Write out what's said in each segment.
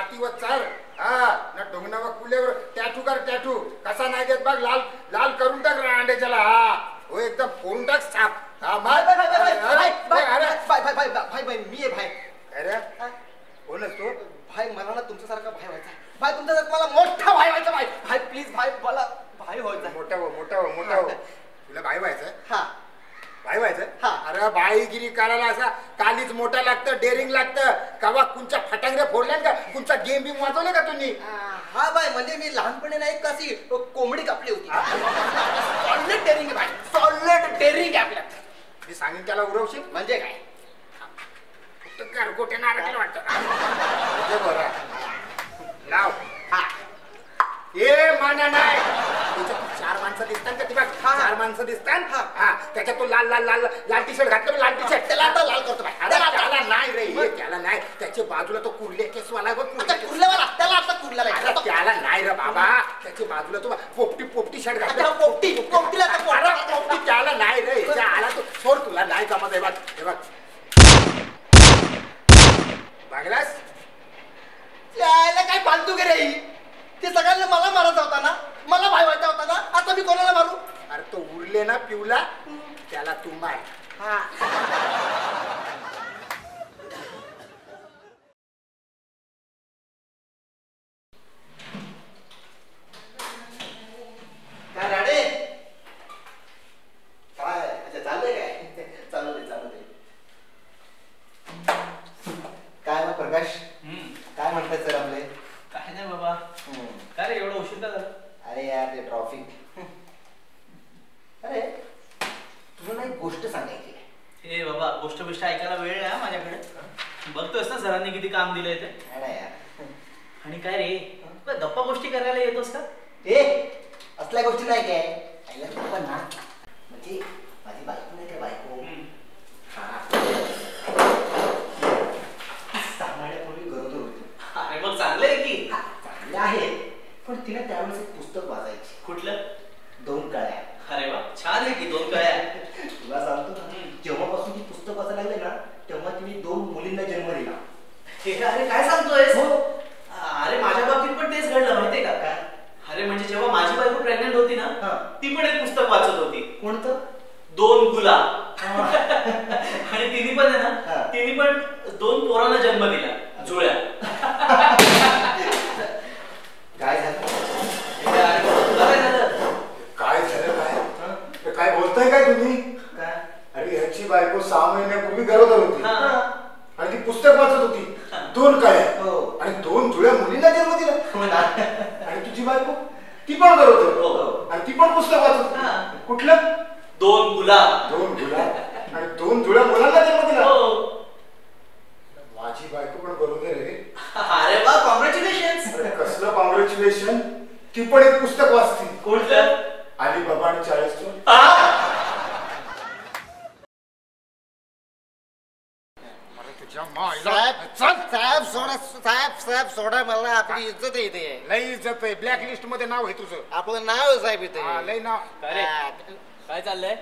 छातीवर चढ ना डोंगनावर कुलेवर टॅटू कर टॅटू कसा नाही देत बघ लाल लाल करून टाक अंड्याच्याला हो एकदम फोडून टाक साप भाई मी आहे भाई अरे कोणच तो भाई मला ना तुमच्यासारखा भाई व्हायचा भाई तुमच्यासारखा मला मोठा भाई व्हायचा भाई भाई प्लीज भाई मला भाई व्हायचा मोठा हो तुला भाई व्हायचं हा भाई व्हायचं अरे भाईगिरी करायला असा कालीच मोठा लागतं डेअरिंग लागतं कवा कुणच्या फटांगऱ्या फोडल्या का कुणचा गेम बिम वाजवलं का तुम्ही हा भाई म्हणजे मी लहानपणी नाही कशी कोंबडी कापली होती सॉलिड डेअरिंग भाई सॉलिड डेअरिंग आपल्या मी सांगेन त्याला उरवशील म्हणजे काय घरगोटे नारळ वाटतं बरं लाव ए मान्या नाही चार माणसं दिसतात का ती बघ चार माणसं दिसतात त्याच्यात तो लाल लाल लाल लाल टी शर्ट घातलं लाल टी शर्ट त्याला आता लाल करतो त्याला नाही रे त्याला नाही त्याच्या बाजूला तो कुर्ले केसवाला बघ कुर्लेवाला त्याला आता कुर्ला त्याला नाही रे बाबा त्याच्या बाजूला तो पोपटी पोपटी शर्ट घातला पोपटी पोपटीला पोपटी त्याला नाही रे आला तो सोड तुला नाही जमत आहे बघ हे बघ बघलास त्याला काय फालतू गे रे ते सगळ्यांना मला मारायचा होता ना मला भाई व्हायचा होता ना आता मी कोणाला मारू अरे तो उरले ना पिवला त्याला तू मार काय राडे काय अच्छा चाललंय काय चालू दे काय मग प्रकाश काय म्हणतात सर आपले काय नाही बाबा काय रे एवढं उशीर का झालं अरे यार ते ट्रॉफिक अरे तुला ना एक गोष्ट सांगायची हे बाबा गोष्ट ऐकायला वेळ आहे माझ्याकडे बघतोस ना सरांनी किती काम दिलंय ते यार आणि काय रे तुला गप्पा गोष्टी करायला येतोस का ए असल्या गोष्टी नाही काय ऐकलं पण ना म्हणजे माझी बायको नाही काय बायको सांगण्यापूर्वी गरोदर होती अरे मग चांगलंय की चांगलं आहे पण तिला त्यावेळेस एक पुस्तक वाचायची कुठलं 2 कळ्या अरे वा छान आहे की 2 कळ्या तुला सांगतो ना जेव्हापासून ती पुस्तक वाचायला लागले ना तेव्हा तिने 2 मुलींना जन्म दिला अरे काय सांगतोय अरे माझ्या बाबतीत पण तेच घडलं माहितीये का काय अरे म्हणजे जेव्हा माझी बायको प्रेग्नेंट होती ना ती पण एक पुस्तक वाचत होती कोणतं 2 गुलाब आणि तिने पण आहे ना तिने पण 2 पोरांना जन्म दिला जुळ्या काय झालं काय बोलताय काय तुम्ही अरे ह्याची बायको 6 महिन्यापूर्वी गरोदर होती आणि ती पुस्तक वाचत होती 2 कळ्या आणि 2 जुळ्या मुलींना जन्म दिला आणि तुझी बायको ती पण गरोदर आणि ती पण पुस्तक वाचत कुठलं 2 गुलाब आणि 2 जुळ्या मुलांना जन्म दिला माझी बायको पण गरोदर आहे अरे वा कॉंग्रॅच्युलेशन कसलं कॉंग्रॅच्युलेशन ती पण एक पुस्तक वाचते कोणतं अलीबाबा आणि 40 चोर साहेब सोडा मला आपली इज्जत आहे इथे लई इज्जत आहे ब्लॅक लिस्ट मध्ये नाव आहे तुझं आपलं नाव आहे साहेब इथे लई नाव काय चाललंय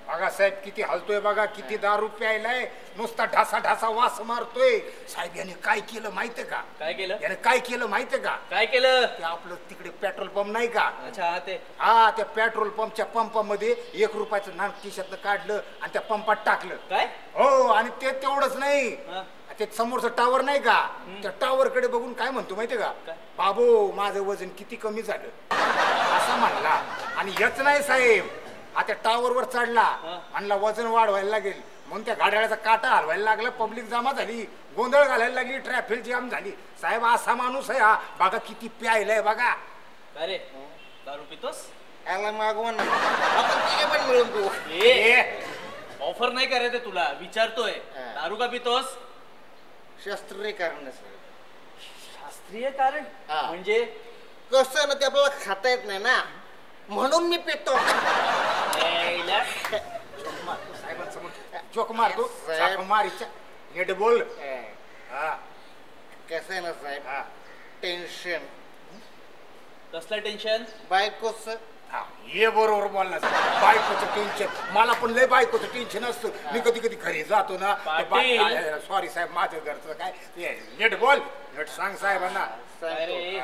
बघा साहेब किती हलतोय बघा किती दारू प्यायलाय नुसता ढासा ढासा वास मारतोय साहेब याने काय केलं माहितीये का काय केलं याने काय केलं माहितीये का काय केलं ते आपलं तिकडे पेट्रोल पंप नाही का अच्छा ते त्या पेट्रोल पंपच्या पंपामध्ये 1 रुपयाचं नाक खिशातनं काढलं आणि त्या पंपात टाकलं काय हो आणि ते तेवढंच नाही ते समोरचं टावर नाही का त्या टावर कडे बघून काय म्हणतो माहितीये का बाबू माझं वजन किती कमी झालं असं म्हणला आणि हेच नाही साहेब आता टावर वर चढला म्हणला वजन वाढवायला लागेल म्हणून त्या गाड्याचा काटा हलवायला लागला पब्लिक जमा झाली गोंधळ घालायला लागली ट्रॅफिक जाम झाली साहेब असा माणूस आहे हा बघा किती प्यायलाय बघा अरे दारू पितोस याला मागवून आपण तिघे पण मिळून पिऊ ऑफर नाही करायचं तुला विचारतोय दारू का पितोस शास्त्रीय कारण शास्त्रीय कारण म्हणजे कसं ना ते आपल्याला खाता येत नाही ना म्हणून मी पितो चोक मारतो मारीच्या नीट बोल कसं आहे ना साहेब टेन्शन कसलं टेन्शन बायकोच हा, हे बरोबर बोलला बायकोचं टेन्शन मला पण लय बायकोचं टेन्शन असतं. मी कधी कधी घरी जातो ना. पाटील. सॉरी साहेब माझं घरचं काय नीट बोल नीट सांग साहेबांना. अरे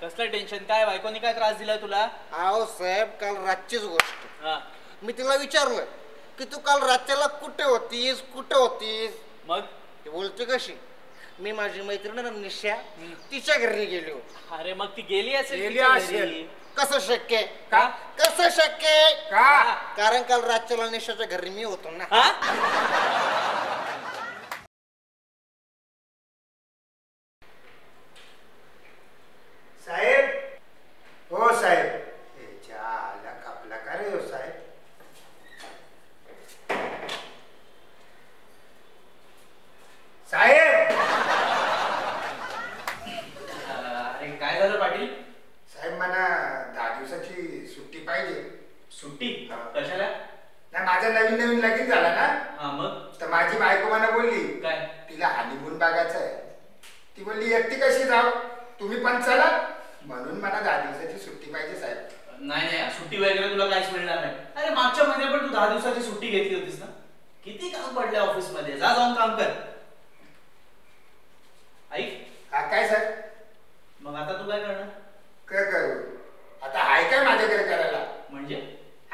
कसलं टेन्शन काय बायकोनी काय त्रास दिला तुला? अहो साहेब काल रातचीच गोष्ट. हा मी तिला विचारलं की तू काल रात्रीला कुठे होतीस कुठे होतीस. मग ती बोलते कशी मी माझी मैत्रीण निशा तिच्या घरी गेली होती. अरे मग ती गेली असेल गेली तिच्या असेल. घरी. कसं शक्य का? कसं शक्य का? कारण काल रात्रीला निशाच्या घरी मी होतो ना. हा? साहेब हो साहेब आला कापला का रे हो साहेब. साहेब अरे काय झालं पाटील? साहेब मला 10 दिवसाची सुट्टी पाहिजे. सुट्टी हा. कशाला? नाही माझं नवीन नवीन लगीन झालं ना. हा मग तर माझी बायको मला बोलली काय? तिला हनीमून बघायचं आहे. ती बोलली एकटी कशी जाऊ तुम्ही पण चला म्हणून मला 10 दिवसाची सुट्टी पाहिजे साहेब. नाही नाही सुट्टी वगैरे तुला काहीच मिळणार नाही. अरे मागच्या महिन्यात पण तू 10 दिवसाची सुट्टी घेतली होतीस ना. किती काम पडले ऑफिस मध्ये. जा जाऊन काम कर. ऐक हा काय सर मग आता तू काय करणार? काय करू आता हाय काय माझ्याकडे करायला. म्हणजे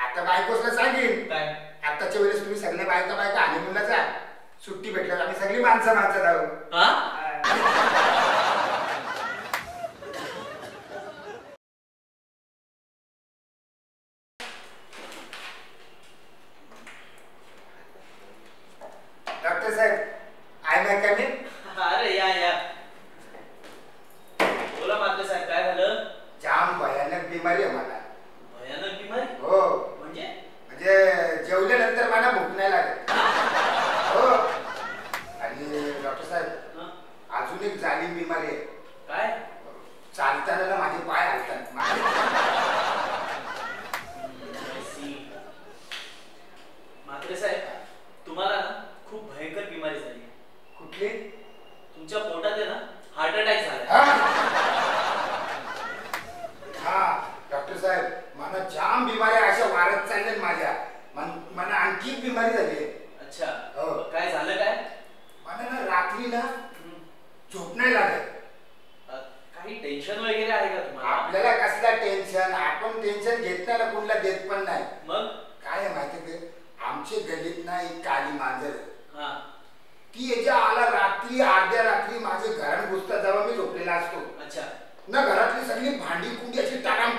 आता बायकोसला सांगेन काय? आताच्या वेळेस तुम्ही सगळ्या बायका बायका हनीमूनला जा. सुट्टी भेटल्यावर आम्ही सगळी माणसं जाऊ. हा? डॉक्टर साहेब आय माय कमिंग. अरे या बोला मात्र साहेब काय झालं? जाम भयानक बिमारी आहे मला. भयानक बिमारी? हो म्हणजे म्हणजे जेवल्यानंतर मला भूक नाही लागत. हो आणि डॉक्टर साहेब हा? अजून एक जालीम बिमारी आहे. काय? चालताना ना माझे पाय हलतात. मात्रे साहेब तुम्हाला ना खूप भयंकर बिमारी झाली. कुठली? तुमच्या पोटात आहे ना हार्ट अटॅक झाला. हा डॉक्टर साहेब मला जाम बिमाऱ्या अशा वाढत चालल्या माझ्या. मला आणखी एक बिमारी झाली आहे. अच्छा हो. काय झालं काय? मला ना रात्री ना झोप नाही लागत. काही टेन्शन वगैरे आहे का तुम्हाला? आपल्याला कसला टेन्शन आपण टेन्शन घेत नाही ना कुणाला देत पण नाही. मग काय आहे माहिती का आमच्या गल्लीत ना एक काली मांजर आहे. हा ती याच्या आला रात्री अर्ध्या रात्री माझे घरात घुसता जेव्हा मी झोपलेला असतो अच्छा ना घरातली सगळी भांडी कुंडी अशी टाकाम